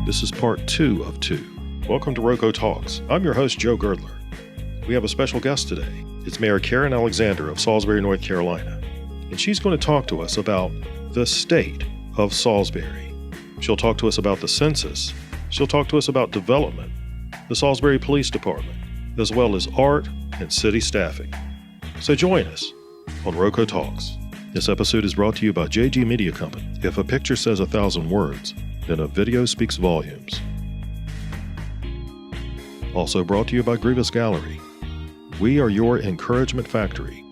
This is part 2 of 2. Welcome to RoCo Talks. I'm your host, Joe Girdler. We have a special guest today. It's Mayor Karen Alexander of Salisbury, North Carolina. And she's going to talk to us about the state of Salisbury. She'll talk to us about the census. She'll talk to us about development, the Salisbury Police Department, as well as art and city staffing. So join us on RoCo Talks. This episode is brought to you by JG Media Company. If a picture says 1,000 words, then a video speaks volumes. Also brought to you by Grievous Gallery. We are your encouragement factory.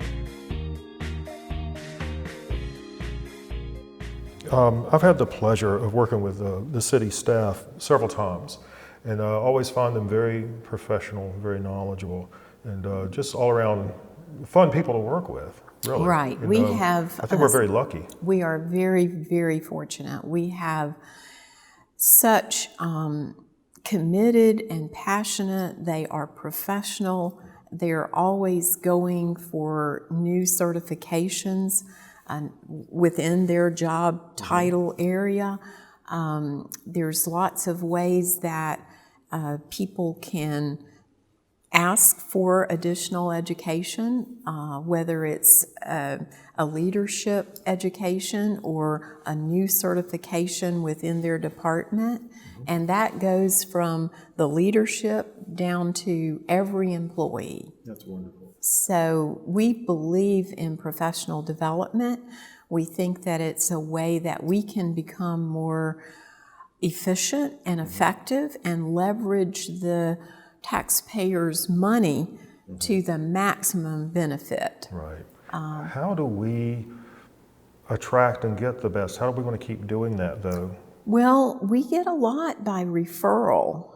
I've had the pleasure of working with the city staff several times, and I always find them very professional, very knowledgeable, and just all around fun people to work with. Really. Right. And, we have. I think we're very lucky. We are very, very fortunate. We have such committed and passionate. They are professional. They're always going for new certifications within their job title area. There's lots of ways that people can ask for additional education, whether it's a leadership education or a new certification within their department. And that goes from the leadership down to every employee. That's wonderful. So we believe in professional development. We think that it's a way that we can become more efficient and effective and leverage the taxpayers' money to the maximum benefit. Right. How do we attract and get the best? How are we going to keep doing that, though? Well, we get a lot by referral,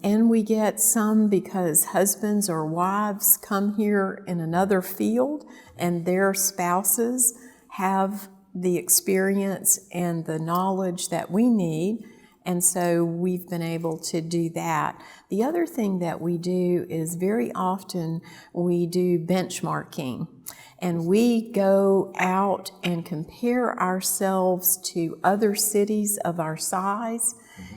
and we get some because husbands or wives come here in another field and their spouses have the experience and the knowledge that we need. And so we've been able to do that. The other thing that we do is very often we do benchmarking. And we go out and compare ourselves to other cities of our size.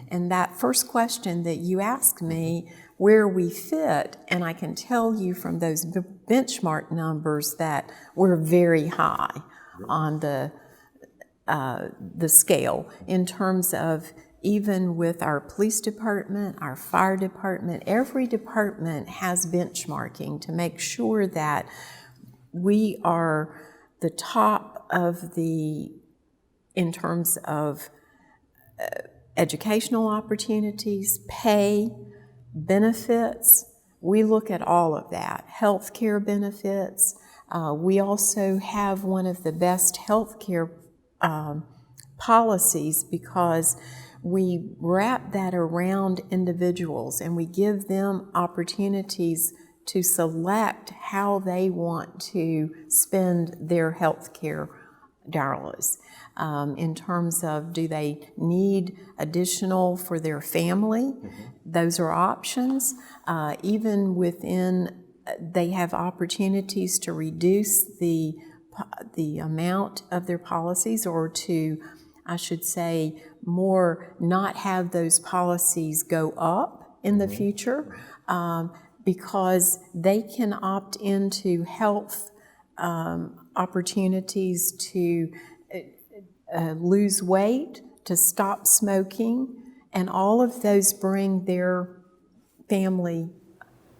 And that first question that you asked me, where we fit, and I can tell you from those benchmark numbers that we're very high on the scale in terms of even with our police department, our fire department. Every department has benchmarking to make sure that we are the top of in terms of educational opportunities, pay, benefits. We look at all of that. Healthcare benefits. We also have one of the best healthcare policies because we wrap that around individuals and we give them opportunities to select how they want to spend their health care dollars in terms of do they need additional for their family. Those are options. Even within, they have opportunities to reduce the amount of their policies or to, I should say, more not have those policies go up in the future because they can opt into health opportunities to lose weight, to stop smoking, and all of those bring their family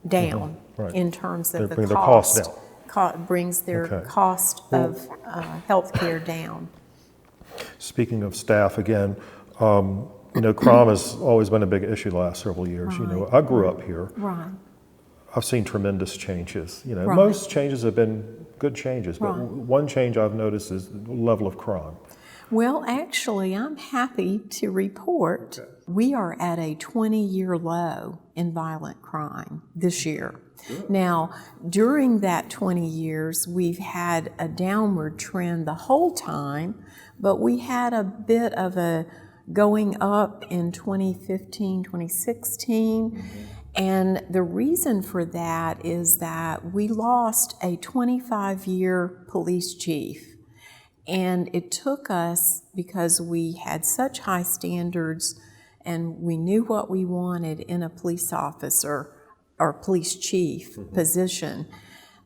down in terms of the cost. Brings their cost of health care down. Speaking of staff again, crime has always been a big issue the last several years. Right. I grew up here. Right. I've seen tremendous changes. Right. Most changes have been good changes, but one change I've noticed is the level of crime. Well, actually, I'm happy to report we are at a 20-year low in violent crime this year. Good. Now, during that 20 years, we've had a downward trend the whole time, but we had a bit of a going up in 2015, 2016. And the reason for that is that we lost a 25-year police chief. And it took us, because we had such high standards and we knew what we wanted in a police officer or police chief position,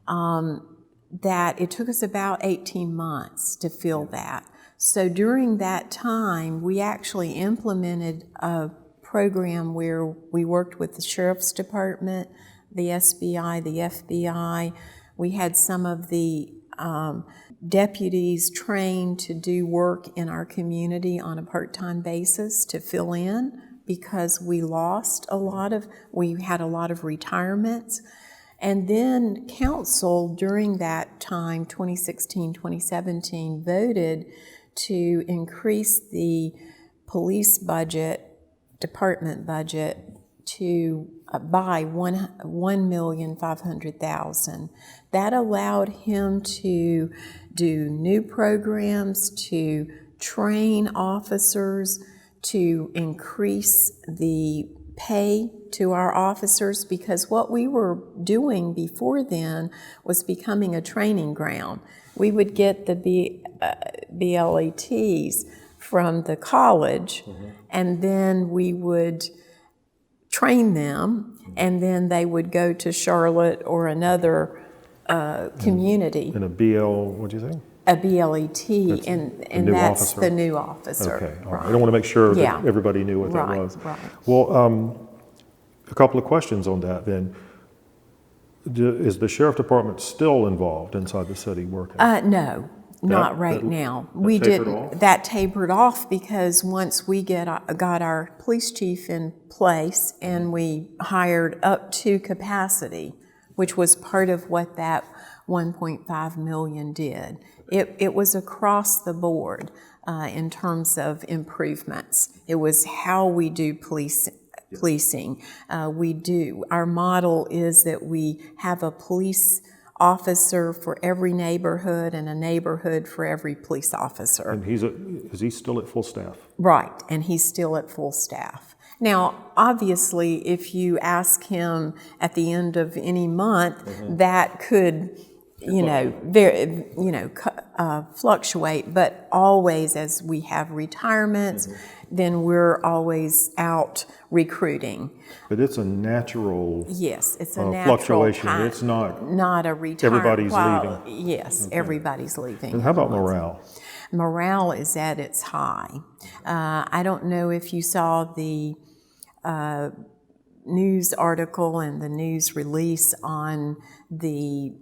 that it took us about 18 months to fill that. So during that time, we actually implemented a program where we worked with the Sheriff's Department, the SBI, the FBI. We had some of the deputies trained to do work in our community on a part-time basis to fill in, because we had a lot of retirements. And then council during that time, 2016, 2017, voted to increase the police budget, department budget, to by $1,500,000. That allowed him to do new programs, to train officers, to increase the pay to our officers, because what we were doing before then was becoming a training ground. We would get the BLETs from the college, and then we would train them, and then they would go to Charlotte or another community. And a BL, what'd you say? A BLET, and that's the new officer. Okay, all right. I don't want to make sure that everybody knew what that was. Right. Well, a couple of questions on that then. Is the Sheriff Department still involved inside the city working? No, not right now. We didn't. That tapered off because once we got our police chief in place and we hired up to capacity, which was part of what that 1.5 million did. It was across the board in terms of improvements. It was how we do policing. Our model is that we have a police officer for every neighborhood and a neighborhood for every police officer. And is he still at full staff? Right, and he's still at full staff. Now, obviously, if you ask him at the end of any month, that could, fluctuate. But always, as we have retirements, then we're always out recruiting. But it's a natural. Yes, it's a natural fluctuation. It's not a retirement. Everybody's leaving. Yes, everybody's leaving. And how about morale? Morale is at its high. I don't know if you saw the news article and the news release on the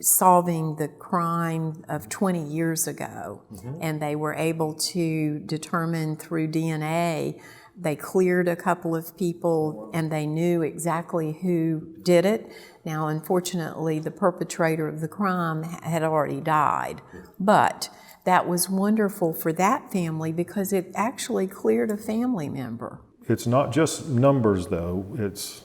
solving the crime of 20 years ago, and they were able to determine through DNA. They cleared a couple of people and they knew exactly who did it. Now, unfortunately, the perpetrator of the crime had already died, but that was wonderful for that family because it actually cleared a family member. It's not just numbers, though. It's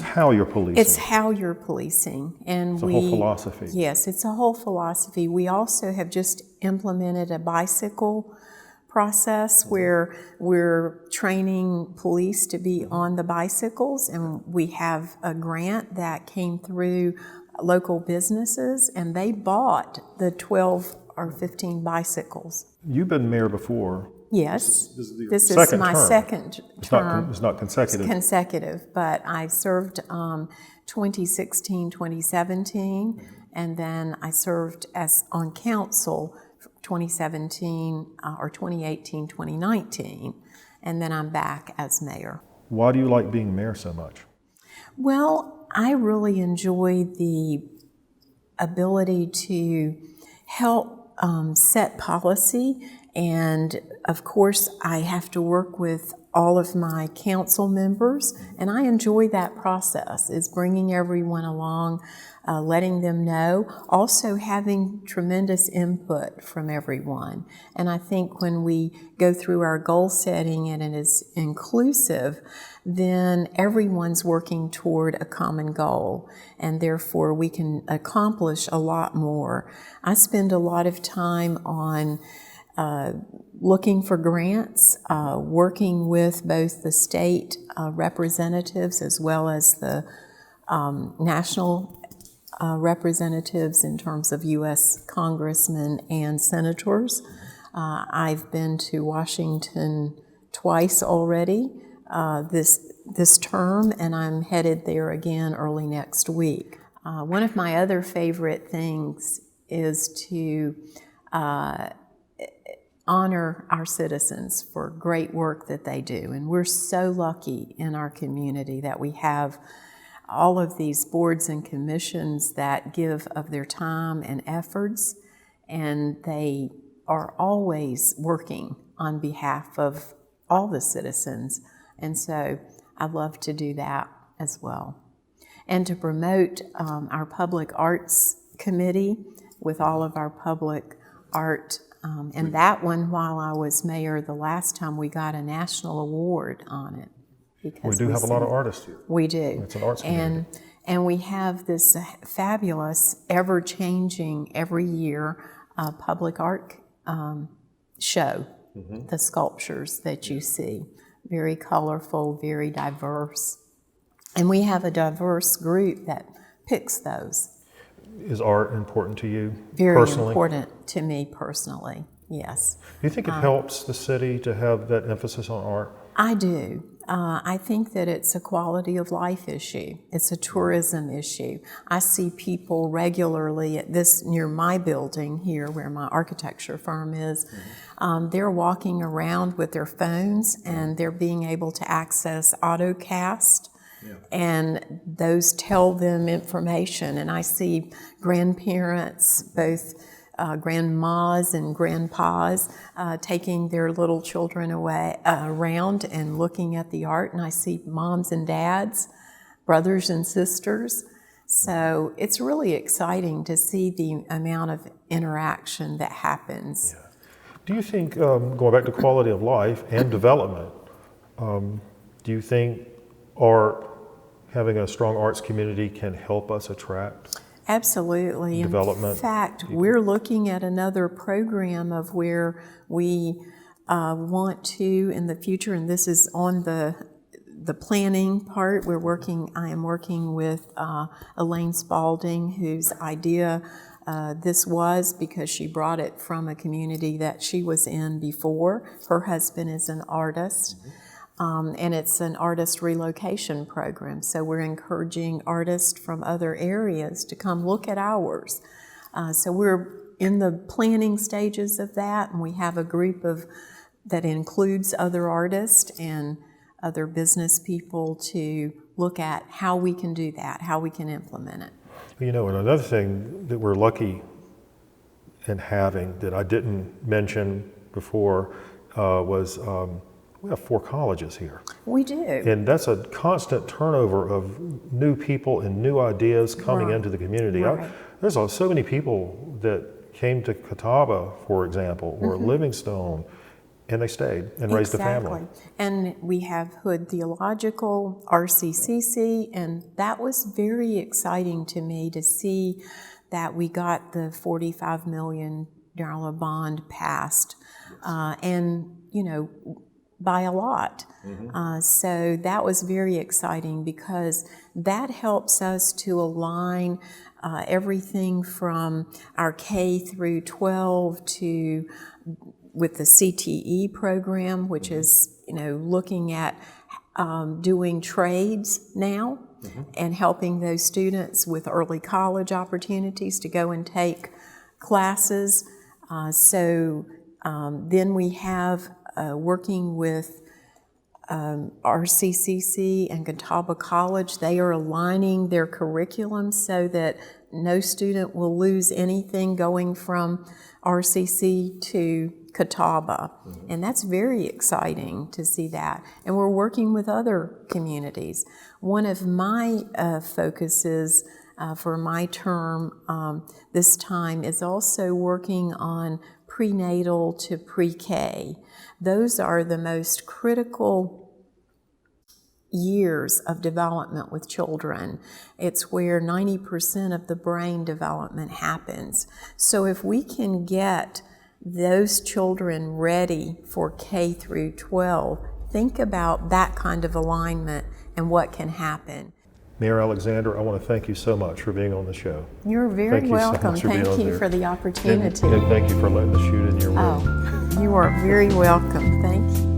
how you're policing. It's how you're policing. And it's a whole philosophy. Yes, it's a whole philosophy. We also have just implemented a bicycle process where we're training police to be on the bicycles, and we have a grant that came through local businesses, and they bought the 12 or 15 bicycles. You've been mayor before. Yes, this is my term. second term. It's not consecutive. It's consecutive, but I served 2016, 2017, and then I served on council 2017 or 2018, 2019, and then I'm back as mayor. Why do you like being mayor so much? Well, I really enjoy the ability to help set policy, and of course I have to work with all of my council members, and I enjoy that process, is bringing everyone along, letting them know, also having tremendous input from everyone. And I think when we go through our goal setting and it is inclusive, then everyone's working toward a common goal, and therefore we can accomplish a lot more. I spend a lot of time on looking for grants, working with both the state representatives as well as the national representatives in terms of U.S. congressmen and senators. I've been to Washington twice already. this term, and I'm headed there again early next week. One of my other favorite things is to honor our citizens for great work that they do. And we're so lucky in our community that we have all of these boards and commissions that give of their time and efforts, and they are always working on behalf of all the citizens. And so I love to do that as well. And to promote our Public Arts Committee with all of our public art. And that one, while I was mayor the last time, we got a national award on it. We do have a lot of artists here. We do. It's an arts community. And we have this fabulous, ever-changing, every year public art show, the sculptures that you see. Very colorful, very diverse. And we have a diverse group that picks those. Is art important to you Very personally? important to me personally, yes. Do you think it helps the city to have that emphasis on art? I do. I think that it's a quality of life issue. It's a tourism issue. I see people regularly at this, near my building here where my architecture firm is, they're walking around with their phones and they're being able to access AutoCast. And those tell them information. And I see grandparents, both grandmas and grandpas, taking their little children away around and looking at the art. And I see moms and dads, brothers and sisters. So it's really exciting to see the amount of interaction that happens. Yeah. Do you think, going back to quality of life and development, do you think having a strong arts community can help us attract Absolutely. development? In fact, we're looking at another program of where we want to in the future, and this is on the planning part. I am working with Elaine Spalding, whose idea this was because she brought it from a community that she was in before. Her husband is an artist. And it's an artist relocation program. So we're encouraging artists from other areas to come look at ours. So we're in the planning stages of that, and we have a group that includes other artists and other business people to look at how we can do that, how we can implement it. You know, and another thing that we're lucky in having that I didn't mention before was we have 4 colleges here. We do. And that's a constant turnover of new people and new ideas coming into the community. Right. There's so many people that came to Catawba, for example, or Livingstone, and they stayed and raised a family. And we have Hood Theological, RCCC, and that was very exciting to me to see that we got the $45 million bond passed. And, you know, by a lot. So that was very exciting because that helps us to align everything from our K through 12 with the CTE program, which is, you know, looking at doing trades now and helping those students with early college opportunities to go and take classes. Then we have working with RCCC and Catawba College. They are aligning their curriculum so that no student will lose anything going from RCC to Catawba. And that's very exciting to see that. And we're working with other communities. One of my focuses for my term this time is also working on prenatal to pre-K. Those are the most critical years of development with children. It's where 90% of the brain development happens. So if we can get those children ready for K through 12, think about that kind of alignment and what can happen. Mayor Alexander, I want to thank you so much for being on the show. You're very welcome. Thank you for the opportunity. And thank you for letting us shoot in your room. Oh, you are very welcome. Thank you.